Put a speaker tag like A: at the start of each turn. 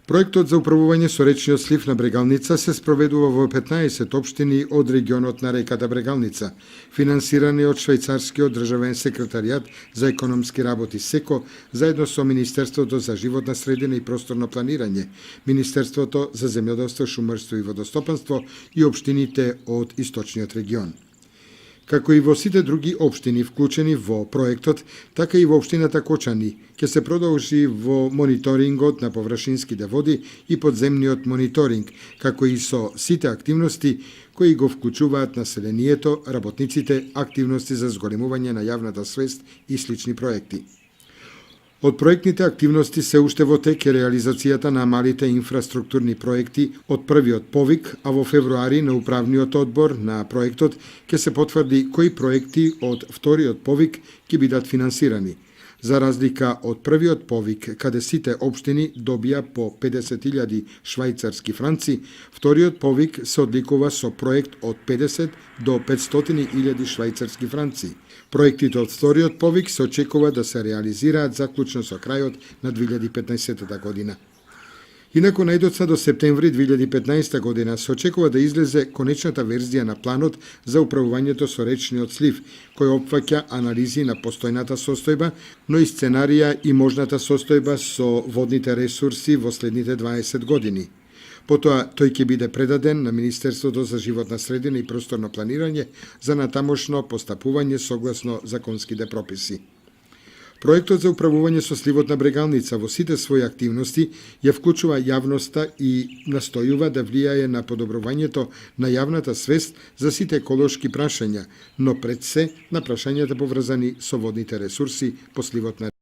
A: Проектот за управување со речниот слив на Брегалница се спроведува во 15 општини од регионот на реката Брегалница, финансирани од Швајцарскиот државен секретаријат за економски работи СЕКО, заедно со Министерството за животна средина и просторно планирање, Министерството за земјоделство, шумарство и водостопанство и општините од источниот регион. Како и во сите други општини вклучени во проектот, така и во општината Кочани, ќе се продолжи во мониторингот на површинските води и подземниот мониторинг, како и со сите активности кои го вклучуваат населението, работниците, активности за зголемување на јавната свест и слични проекти. Од проектните активности се уште во тек е реализацијата на малите инфраструктурни проекти од првиот повик, а во февруари на управниот одбор на проектот ќе се потврди кои проекти од вториот повик ќе бидат финансирани. За разлика од првиот повик, каде сите општини добија по 50.000 швајцарски франци, вториот повик се одликува со проект од 50 до 500.000 швајцарски франци. Проектите од вториот повик се очекува да се реализираат заклучно со крајот на 2015 година. Инаку најдоцна до септември 2015 година се очекува да излезе конечната верзија на планот за управувањето со речниот слив, кој опфаќа анализи на постојната состојба, но и сценарија и можната состојба со водните ресурси во следните 20 години. Потоа тој ќе биде предаден на Министерството за животна средина и просторно планирање за натамошно постапување согласно законските прописи. Проектот за управување со сливот на Брегалница во сите своји активности ја вклучува јавноста и настојува да влијае на подобрувањето на јавната свест за сите еколошки прашања, но пред се на прашањата поврзани со водните ресурси по сливот на